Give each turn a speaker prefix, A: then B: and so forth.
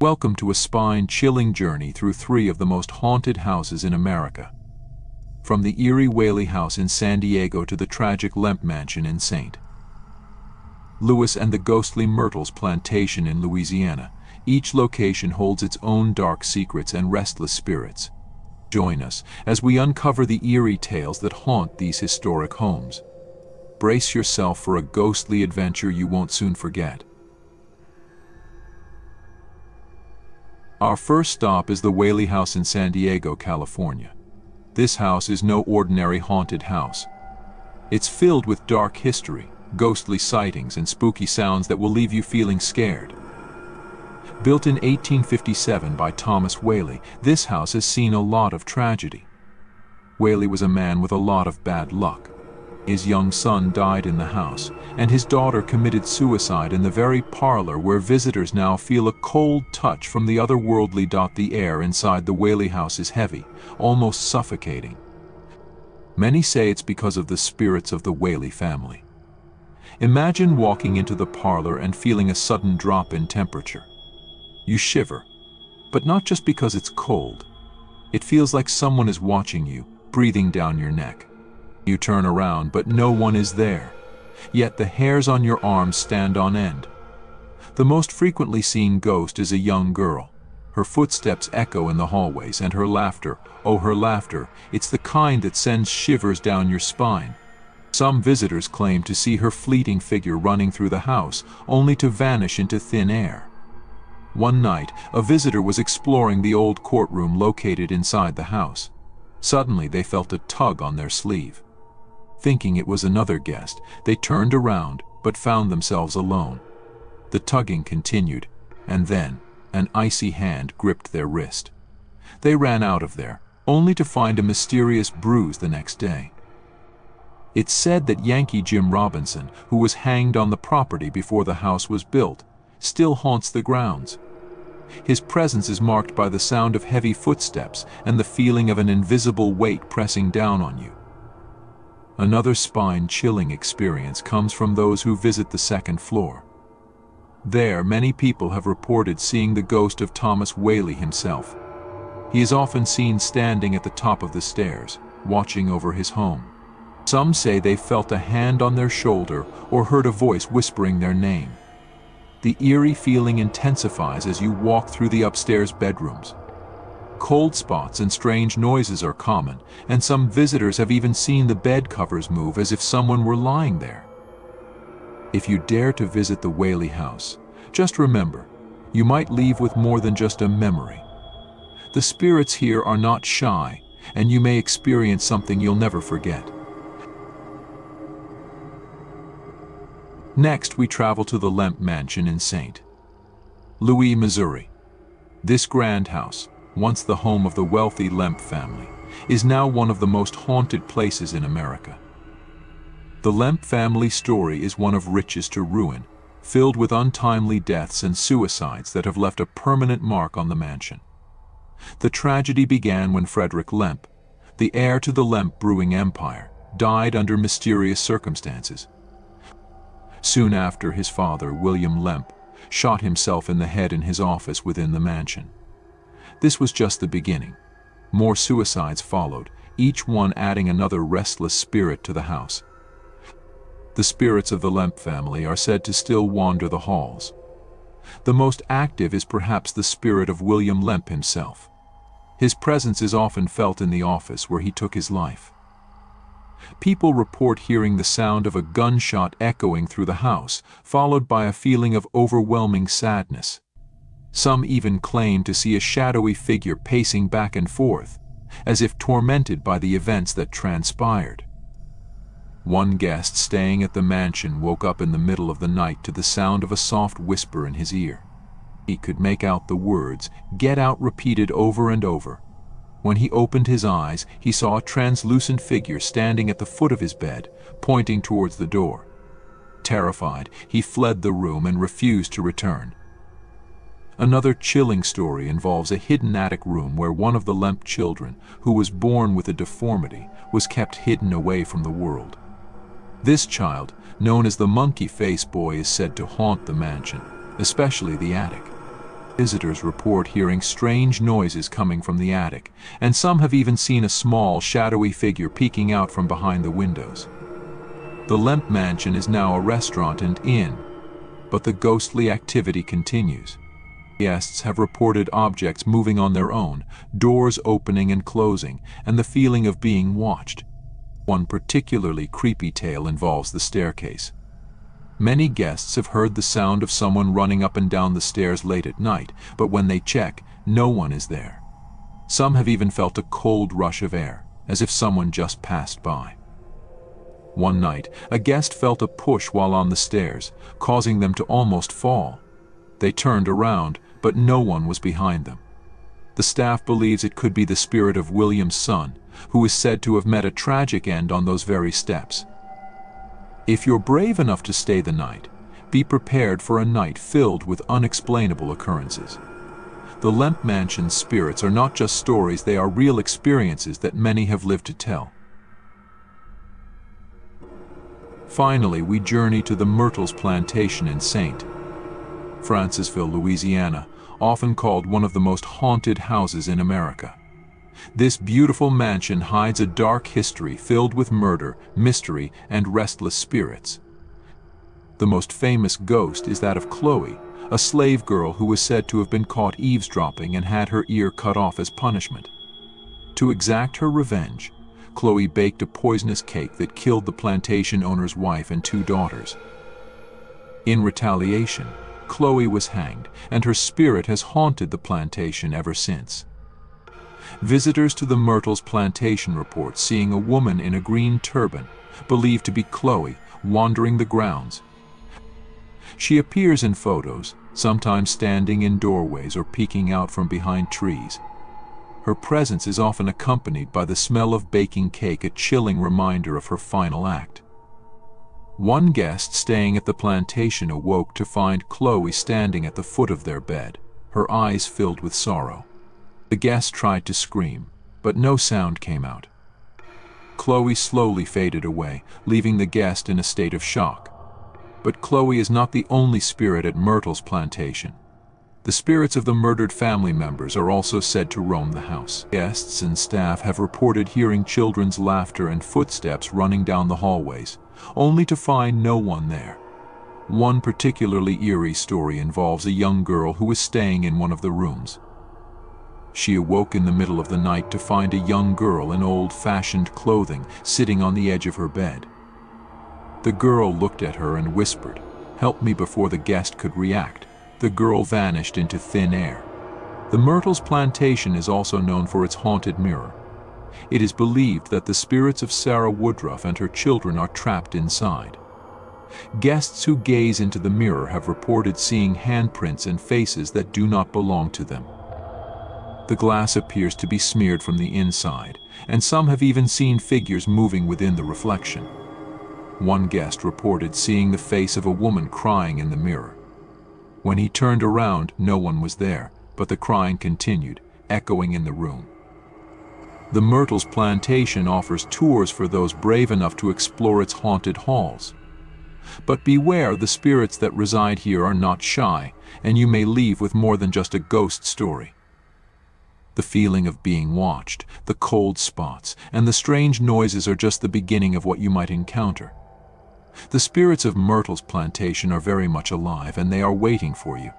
A: Welcome to a spine-chilling journey through three of the most haunted houses in America. From the eerie Whaley House in San Diego to the tragic Lemp Mansion in St. Louis and the ghostly Myrtles Plantation in Louisiana, each location holds its own dark secrets and restless spirits. Join us as we uncover the eerie tales that haunt these historic homes. Brace yourself for a ghostly adventure you won't soon forget. Our first stop is the Whaley House in San Diego, California. This house is no ordinary haunted house. It's filled with dark history, ghostly sightings, and spooky sounds that will leave you feeling scared. Built in 1857 by Thomas Whaley, this house has seen a lot of tragedy. Whaley was a man with a lot of bad luck. His young son died in the house, and his daughter committed suicide in the very parlor where visitors now feel a cold touch from the otherworldly. The air inside the Whaley house is heavy, almost suffocating. Many say it's because of the spirits of the Whaley family. Imagine walking into the parlor and feeling a sudden drop in temperature. You shiver, but not just because it's cold. It feels like someone is watching you, breathing down your neck. You turn around, but no one is there. Yet the hairs on your arms stand on end. The most frequently seen ghost is a young girl. Her footsteps echo in the hallways, and her laughter, oh her laughter, it's the kind that sends shivers down your spine. Some visitors claim to see her fleeting figure running through the house, only to vanish into thin air. One night, a visitor was exploring the old courtroom located inside the house. Suddenly they felt a tug on their sleeve. Thinking it was another guest, they turned around, but found themselves alone. The tugging continued, and then an icy hand gripped their wrist. They ran out of there, only to find a mysterious bruise the next day. It's said that Yankee Jim Robinson, who was hanged on the property before the house was built, still haunts the grounds. His presence is marked by the sound of heavy footsteps and the feeling of an invisible weight pressing down on you. Another spine-chilling experience comes from those who visit the second floor. There, many people have reported seeing the ghost of Thomas Whaley himself. He is often seen standing at the top of the stairs, watching over his home. Some say they felt a hand on their shoulder or heard a voice whispering their name. The eerie feeling intensifies as you walk through the upstairs bedrooms. Cold spots and strange noises are common, and some visitors have even seen the bed covers move as if someone were lying there. If you dare to visit the Whaley house, just remember, you might leave with more than just a memory. The spirits here are not shy, and you may experience something you'll never forget. Next, we travel to the Lemp Mansion in St. Louis, Missouri. This grand house, once the home of the wealthy Lemp family, is now one of the most haunted places in America. The Lemp family story is one of riches to ruin, filled with untimely deaths and suicides that have left a permanent mark on the mansion. The tragedy began when Frederick Lemp, the heir to the Lemp brewing empire, died under mysterious circumstances. Soon after, his father, William Lemp, shot himself in the head in his office within the mansion. This was just the beginning. More suicides followed, each one adding another restless spirit to the house. The spirits of the Lemp family are said to still wander the halls. The most active is perhaps the spirit of William Lemp himself. His presence is often felt in the office where he took his life. People report hearing the sound of a gunshot echoing through the house, followed by a feeling of overwhelming sadness. Some even claim to see a shadowy figure pacing back and forth, as if tormented by the events that transpired. One guest staying at the mansion woke up in the middle of the night to the sound of a soft whisper in his ear. He could make out the words, "Get out," repeated over and over. When he opened his eyes, he saw a translucent figure standing at the foot of his bed, pointing towards the door. Terrified, he fled the room and refused to return. Another chilling story involves a hidden attic room where one of the Lemp children, who was born with a deformity, was kept hidden away from the world. This child, known as the Monkey Face Boy, is said to haunt the mansion, especially the attic. Visitors report hearing strange noises coming from the attic, and some have even seen a small, shadowy figure peeking out from behind the windows. The Lemp Mansion is now a restaurant and inn, but the ghostly activity continues. Guests have reported objects moving on their own, doors opening and closing, and the feeling of being watched. One particularly creepy tale involves the staircase. Many guests have heard the sound of someone running up and down the stairs late at night, but when they check, no one is there. Some have even felt a cold rush of air, as if someone just passed by. One night, a guest felt a push while on the stairs, causing them to almost fall. They turned around, but no one was behind them. The staff believes it could be the spirit of William's son, who is said to have met a tragic end on those very steps. If you're brave enough to stay the night, be prepared for a night filled with unexplainable occurrences. The Lemp Mansion's spirits are not just stories, they are real experiences that many have lived to tell. Finally, we journey to the Myrtles Plantation in St. Francisville, Louisiana, often called one of the most haunted houses in America. This beautiful mansion hides a dark history filled with murder, mystery, and restless spirits. The most famous ghost is that of Chloe, a slave girl who was said to have been caught eavesdropping and had her ear cut off as punishment. To exact her revenge, Chloe baked a poisonous cake that killed the plantation owner's wife and 2 daughters. In retaliation, Chloe was hanged, and her spirit has haunted the plantation ever since. Visitors to the Myrtles Plantation report seeing a woman in a green turban, believed to be Chloe, wandering the grounds. She appears in photos, sometimes standing in doorways or peeking out from behind trees. Her presence is often accompanied by the smell of baking cake, a chilling reminder of her final act. One guest staying at the plantation awoke to find Chloe standing at the foot of their bed, her eyes filled with sorrow. The guest tried to scream, but no sound came out. Chloe slowly faded away, leaving the guest in a state of shock. But Chloe is not the only spirit at Myrtles Plantation. The spirits of the murdered family members are also said to roam the house. Guests and staff have reported hearing children's laughter and footsteps running down the hallways, only to find no one there. One particularly eerie story involves a young girl who was staying in one of the rooms. She awoke in the middle of the night to find a young girl in old-fashioned clothing sitting on the edge of her bed. The girl looked at her and whispered, "Help me," before the guest could react. The girl vanished into thin air. The Myrtles Plantation is also known for its haunted mirror. It is believed that the spirits of Sarah Woodruff and her children are trapped inside. Guests who gaze into the mirror have reported seeing handprints and faces that do not belong to them. The glass appears to be smeared from the inside, and some have even seen figures moving within the reflection. One guest reported seeing the face of a woman crying in the mirror. When he turned around, no one was there, but the crying continued, echoing in the room. The Myrtles Plantation offers tours for those brave enough to explore its haunted halls. But beware, the spirits that reside here are not shy, and you may leave with more than just a ghost story. The feeling of being watched, the cold spots, and the strange noises are just the beginning of what you might encounter. The spirits of Myrtles Plantation are very much alive, and they are waiting for you.